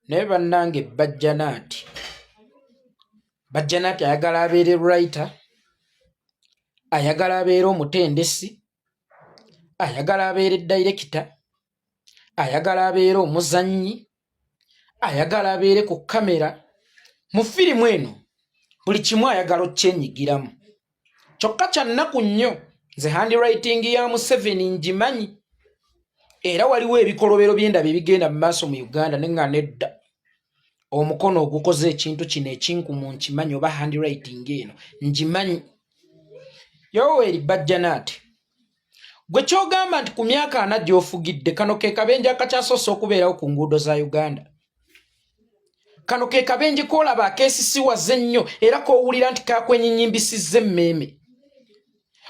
naye bannange Bajjanaati ayagala abeere writer, ayagala abeere omutendesi, ayagala abeere director, ayagala abeere omuzannyi, ayagala abeere ku kamera. Mu firimu eno buli kimu ayagala okyenyigiramu. Kyokka kya nnaku nnyo nze handwriting ya Museveni ngimanyi, era waliwo ebikolobero by'endaba ebigenda mu maaso mu Uganda nenga nedda omukono ogukoze ekintu kino ekinkumu nkimanyi, oba handwriting eno ngimanyi. Yoweri Bajjanaati, gwe kyogamba nti ku myaka 4 gy'ofugidde, kano ke kabenje akakyasoose okubeerawo ku nguudo za Uganda. Kano ke kabenje koolaba akeesisiwaze ennyo era koowulira nti kakwenyinyimpisizza emmeeme.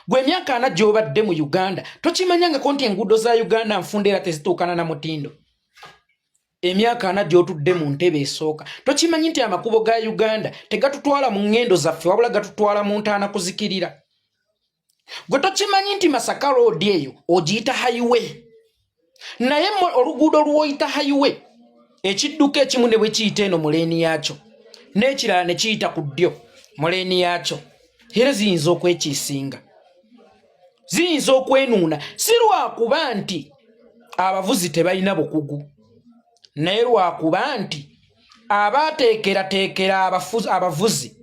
Gwe emyaka 4 gy'obadde mu Uganda tokimanyangako nti enguudo za Uganda nfunda era tezituukana na mutindo. Emyaka 4 gy'otudde mu ntebe esooka tokimanyi nti amakubo ga Uganda tegatutwala mu ngendo zaffe wabula gatutwala mu ntaana kuzikirira. Gwe tokimanyi nti Masaka Road eyo ogiyita highway, naye oluguudo lw'oyita highway ekidduka ekimu ne bwe kiyita eno mu leeni yaakyo n'ekirala ne kiyita ku ddyo mu leeni yaakyo, era ziyinza okwekiisinga, ziyinza okwenuuna. Si lwakuba nti abavuzi tebalina bukugu, naye lwakuba nti abaateekerateekera abavuzi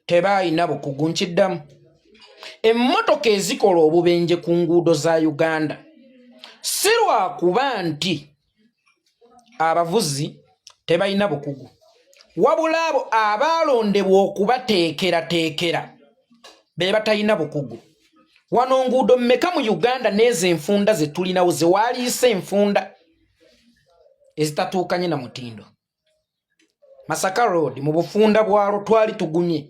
tebalina bukugu. Nkiddamu, emmotoka ezikola obubenje ku nguudo za Uganda si lwakuba nti abavuzi tebalina bukugu, wabula abo abaalondebwa okubateekerateekera be batalina bukugu. Wano nguudo mmeka mu Uganda n'ezo enfunda ze tulinawo ze waliisa enfunda ezitatuukanye na mutindo? Masaka Road mu bufunda bwalo twali tugumye,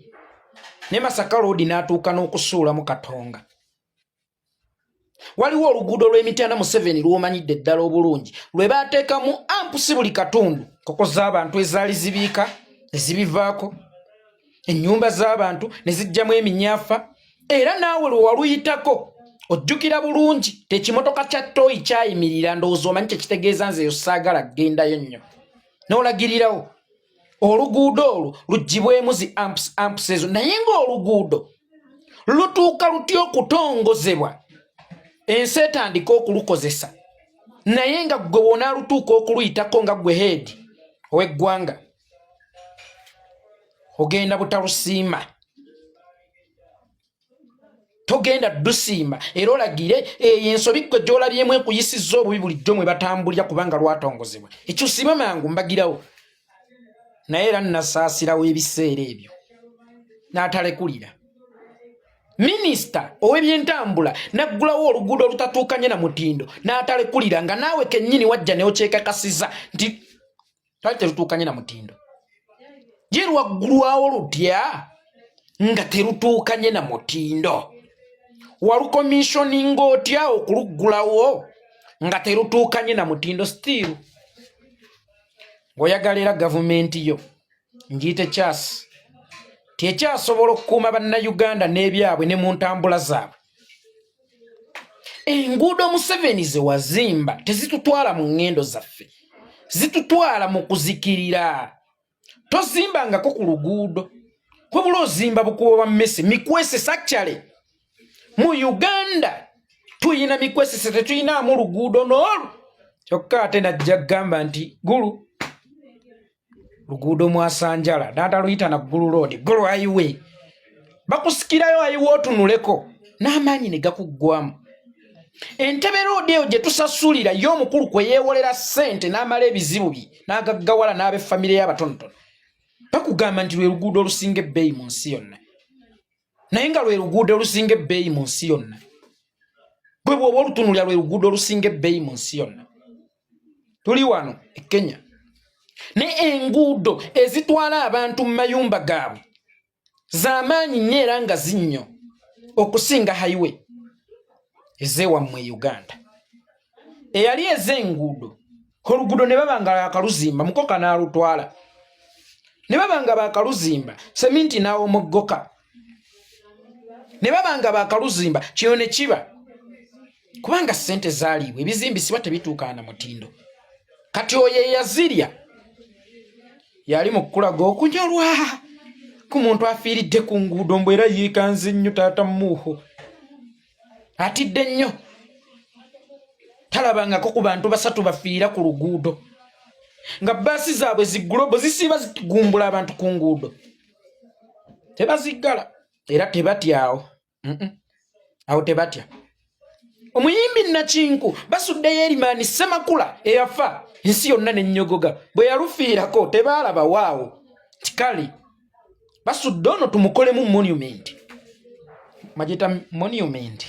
ne Masaka Road n'atuuka n'okusuula mu Katonga. Waliwo oluguudo lw'Emityana Museveni lw'omanyidde ddala obulungi lwe baateekamu ampusi buli katundu, koko z'abantu ezaali zibiika ne zibivaako, ennyumba z'abantu ne zijjamu eminyaafa, era naawe lwe waluyitako ojjukira bulungi tekimotoka kya ttooyi kyayimirira, ndowooza omanyi kyekitegeeza nze eyo saagala ggendayo nnyo, n'olagirirawo oluguudo olwo lugibwemu zi amps ezo. Naye ng'oluguudo lutuuka lutya okutongozebwa ensi etandika okulukozesa, naye nga gwe wonaalutuuka okuluyitako nga gwe heedi ow'eggwanga ogenda butalusiima, togenda dusiima. Era olagire eyo ensobi gwe gy'olabyemu ekuyisizza obubi bulijjo mwe batambulira kubanga lwatongozebwa, ekyusibe mangu mbagirawo. Naye era nasaasirawo ebiseera ebyo n'atalekulira. Minisita ow'ebyentambula n'aggulawo oluguudo olutatuukanye na mutindo n'atalekulira, nga naawe kennyini wajja ne okyekakasiza nti twali terutuukanye na mutindo. Ye lwaggulwawo lutya nga terutuukanye na mutindo? Walukomishoninga otya okuluggulawo nga terutuukanye na mutindo? Still ng'oyagala era gavumenti yo ngiyite kyasi tekyasobola okukuuma bannayuganda n'ebyabwe ne mu ntambula zaabwe. Enguudo Museveni ze wazimba tezitutwala mu ngendo zaffe, zitutwala mu kuzikirira. Tozimbangako ku luguudo, wabula ozimba bukubo bwa mmese, mikwese sakyale. Mu Uganda tuyina mikwese, tetuyinaamu luguudo n'olwo. Kyokka ate najja kugamba nti gulu luguudo mwasanjala n'ataluyita na Gulu Road, Gulu Highway. Bakusikirayo ayiwo otunuleko n'amaanyi ne gakuggwamu. Entebe Road eyo gye tusasulira y'omukulu kwe yeewolera ssente n'amala ebizibu bye n'agaggawala n'ab'effamire y'abatonotono. Bakugamba nti lwe luguudo olusinga ebbeeyi mu nsi yonna, naye nga lwe luguudo olusinga ebbeeyi mu nsi yonna. Bwe bw'oba olutunulira lwe luguudo olusinga ebbeeyi mu nsi yonna. Tuli wano e Kenya ne enguudo ezitwala abantu mu mayumba gaabwe z'amaanyi nnyo era nga zinnyo okusinga highway ez'ewammwe Uganda. Eyali ez'enguudo oluguudo ne baba nga bakaluzimba mukoka n'alutwala, ne baba nga bakaluzimba seminti n'awomoggoka, ne baba nga bakaluzimba kino ne kiba kubanga ssente zaaliibwa ebizimbisibwa tebituukana na mutindo. Kati oyo eyazirya yali mu kulaga okunyolwa ku muntu afiiridde ku nguudo mbu era yeekanze nnyo taata muuho atidde nnyo talabangako ku bantu basatu bafiira ku luguudo nga baasi zaabwe ziggulobo zisiiba zigumbula abantu ku nguudo tebaziggala era tebatyawo awo tebatya omuyimbi Nakinku basuddeyo Erimani Ssemakula eyafa ensi yonna n'ennyogoga bwe yalufiirako tebaalaba waawo kikale basudde ono tumukolemu monument magita monument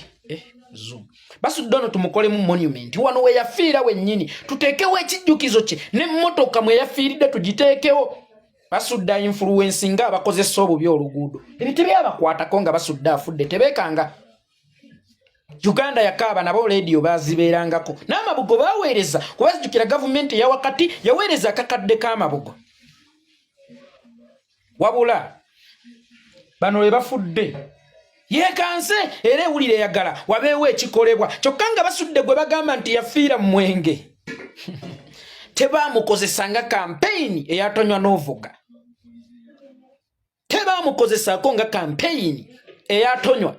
zoom basudde ono tumukolemu monument wano we yafiira wennyini tuteekewo ekijjukizo kye n'emmotoka mwe yafiiridde tugiteekewo basudde influence nga abakozesa obubi oluguudo ebyo tebyabakwatako nga basudde afudde tebeekanga Uganda yakaaba nabo radio bazibeerangako n'amabugo baweereza kuba zijjukira gavumenti ya wakati yaweereza akakadde k'amabugo wabula bano we bafudde yeekanse era ewulire yagala wabeewo ekikolebwa kyokka nga basudde gwe bagamba nti yafiira mu mwenge tebaamukozesa nga kampeyini eyatonywa n'ovuga tebaamukozesaako nga kampeyini eyatonywa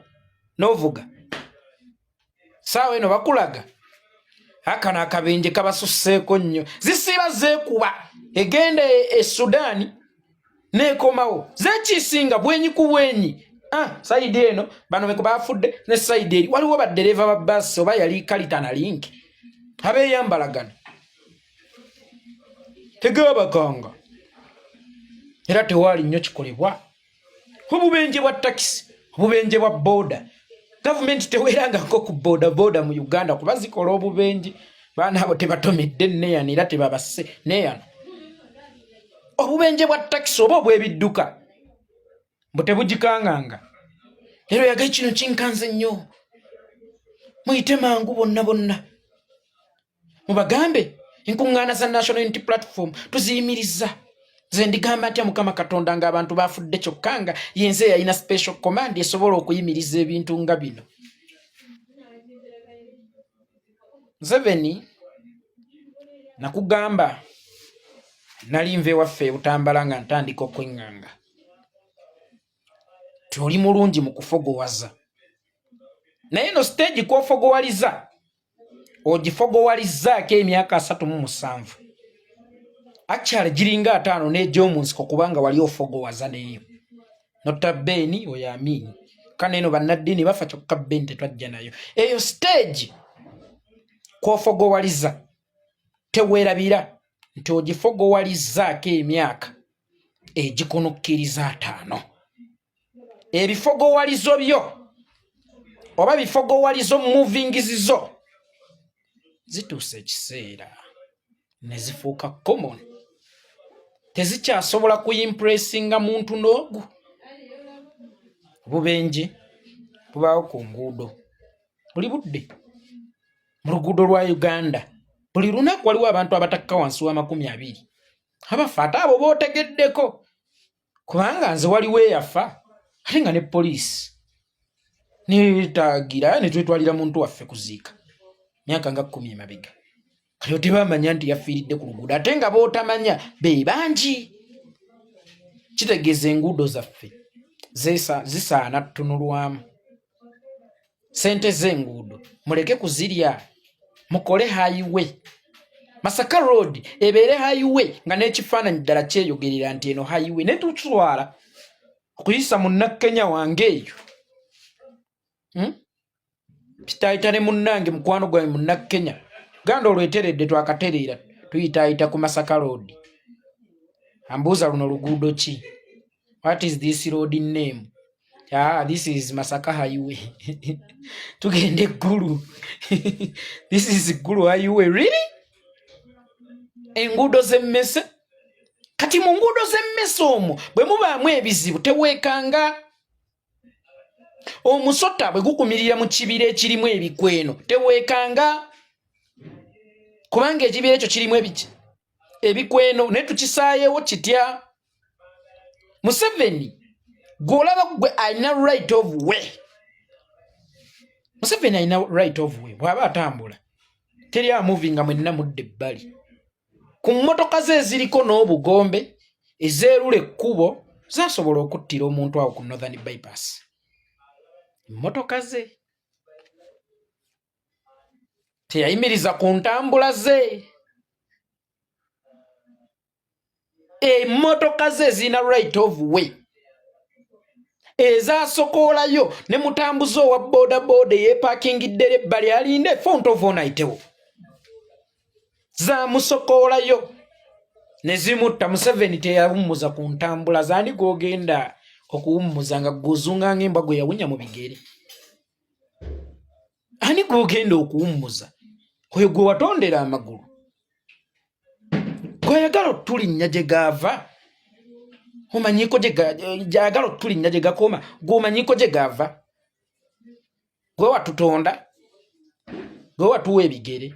n'ovuga saawa eno bakulaga akana akabenje kabasusseeko nnyo zisiba zeekuba egenda e Sudaani neekomawo zekiisinga bwenyi ku bwenyi sayidi eno bano beko bafudde ne sayidi eri waliwo baddereeva ba baasi oba yali kalitana linki abeeyambalagana tegabakanga era tewaali nnyo kikolebwa obubenje bwa takisi obubenje bwa booda gavumenti teweerangako ku booda mu Uganda kuba zikola obubenje baana abo tebatomedde neyana era tebabasse neyana obubenje bwa takisi oba obw'ebidduka mbu tebugikanganga era yagaye kino kinkanze nnyo muyite mangu bonna mubagambe enkuŋŋaana za National Unity Platform tuziyimiriza nze ndigamba ntya Mukama Katonda ng'abantu bafudde kyokka nga yenze yalina special command esobola okuyimiriza ebintu nga bino. Museveni nakugamba nali nve waffe Butambala nga ntandika okweŋŋanga toli mulungi mu kufogowaza naye no stage kw'ofogowaliza ogifogowalizaako emyaka 37 actually giringa 5 n'egyomunsiko kubanga wali ofogowaza neyo nota Beni oyo amini kana eno bannaddiini bafa kyokka Beni tetwajja nayo eyo stage kw'ofogowaliza teweerabira nti ogifogowalizaako emyaka egikunukkiriza 5 ebifogowalizo byo oba bifogowalizo movingizizo zituuse ekiseera ne zifuuka common tezikyasobola kuyimpressinga muntu n'ogu obubenje bubaawo ku nguudo buli budde mu luguudo lwa Uganda buli lunaku waliwo abantu abatakka wansi wa 20 abafa ate abo bootegeddeko kubanga nze waliwo eyafa ate nga ne poliisi netagira netwetwalira muntu waffe kuziika myaka nga 10 emabega kati tebamanya nti yafiiridde ku luguudo ate nga bootamanya be bangi kitegeeza enguudo zaffe zisaana tutunulwamu sente z'enguudo muleke kuzirya mukole highway Masaka Road ebeere highway nga n'ekifaananyi ddala kyeyogerera nti eno highway netutwala okuyisa munnakenya wange eyo kitayita munnange mukwano gwawe munnakenya Uganda olweteredde twakatereera tuyitaayita ku Masaka Road ambuuza luno luguudo ki what is this road name this is Masaka Highway tugende eggulu this is Gulu Highway really enguudo z'emmese kati mu nguudo z'emmese omwo bwe mubaamu ebizibu teweekanga omusota bwe gukumirira mu kibira ekirimu ebikweno teweekanga kubanga ekibira ekyo kirimu ebikweno ne tukisaayewo kitya Museveni gw'olaba gwe alina right of way Museveni alina right of way bw'aba atambula teri amuvinga mwenna mudde ebbali ku mmotoka ze eziriko n'obugombe ezeerula ekkubo zasobola okuttira omuntu awo ku Northern Bypass. Emmotoka ze teyayimiriza ku ntambula ze. Emmotoka ze zina right of way. Ezasokoolayo ne mutambuzi owa bodaboda yeepakingidde ebbali alinde font of onayitewo. Zaamusokoolayo ne zimutta. Museveni teyawummuza ku ntambula zaani gw'ogenda okuwummuza nga gw'ozunga ng'embwa gwe yawunya mu bigere. Ani gw'ogenda okuwummuza? Oyo gwe watondera amagulu. Gw'ayagala otulinnya gye gaava. Omanyiko gyagala otulinnya gye gakoma. Gw'omanyiko gye gaava. Gwe watutonda. Gwe watuwa ebigere.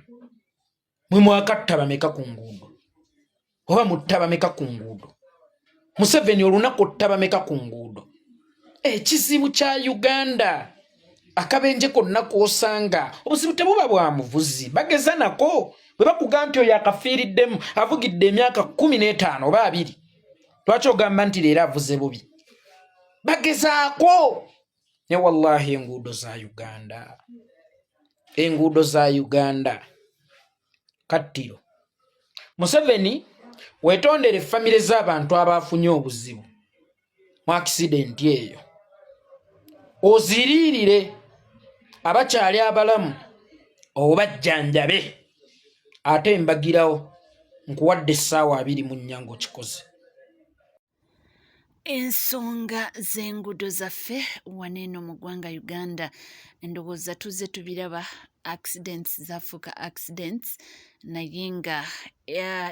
Mwe mwakatta bameka ku nguudo. Oba mutta bameka ku nguudo. Museveni olunaku otta bameka ku nguudo. Ekizibu kya Uganda. Akabenje konna k'osanga obuzibu tebuba bwa muvuzi. Bageza nako bwe bakugamba nti oyo akafiiriddemu avugidde emyaka 15 oba 2. Lwaki ogamba nti leero avuze bubi? Bagezaako. Ne wallahi enguudo za Uganda. Enguudo za Uganda. Kattiro. Museveni weetondere famire z'abantu abafunye obuzibu mu accident eyo. Oziriirire abakyali abalamu obajjanjabe. Ate mbagirawo nkuwadde essaawa 2 mu nnyango kikoze. Ensonga z'enguudo zaffe waneeno mu ggwanga Uganda ndowooza tuzze tubiraba. Accidents zafuuka accidents naye nga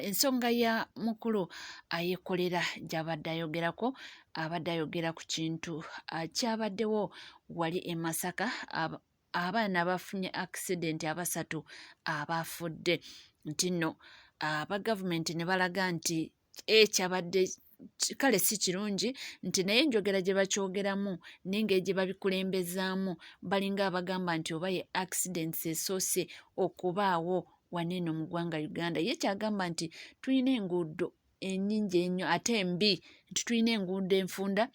ensonga ya mukulu ayeekolera gy'abadde ayogerako abadde ayogera ku kintu kyabaddewo wali e Masaka abaana abafunye accident 3 abaafudde nti nno aba gavumenti ne balaga nti kyabadde kale si kirungi nti naye enjogera gye bakyogeramu n'engeri gye babikulembezaamu balinga abagamba nti oba ye accidents esoose okubaawo waneeno mu ggwanga Uganda. Ye kyagamba nti tulina enguudo ennyingi ennyo ate embi, nti tulina enguudo enfunda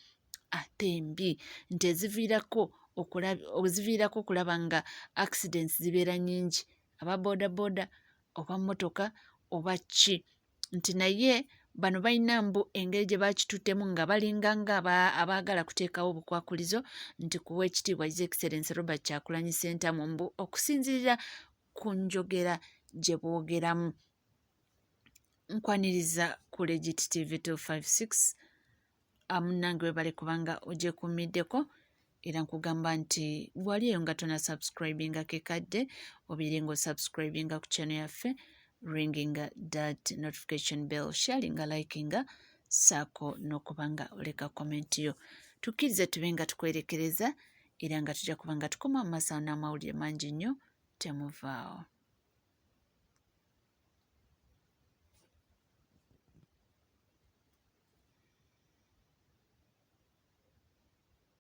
ate embi, nti eziviirako okulaba nga accidents zibeera nnyingi aba bodaboda oba mmotoka oba ki, nti naye bano balina mbu engeri gye bakituttemu nga balinganga abaagala kuteekawo obukwakulizo nti kuwa ekitiibwa His Excellency Robert Kyagulanyi Ssentamu mbu okusinziirira ku njogera gye boogeramu. Nkwaniriza ku Legit TV 256 munnange webale kubanga ogyekuumiddeko era nkugamba nti gwali eyo nga tona subscribinga kekadde obiire ng'osubscribinga ku channel yaffe, ringinga that notification bell, sharinga, likinga saako n'okubanga oleka comment yo. Tukkirize tube nga tukwerekereza era nga tujja kubanga tukoma mu masaawa n'amawulire mangi nnyo temuvaawo.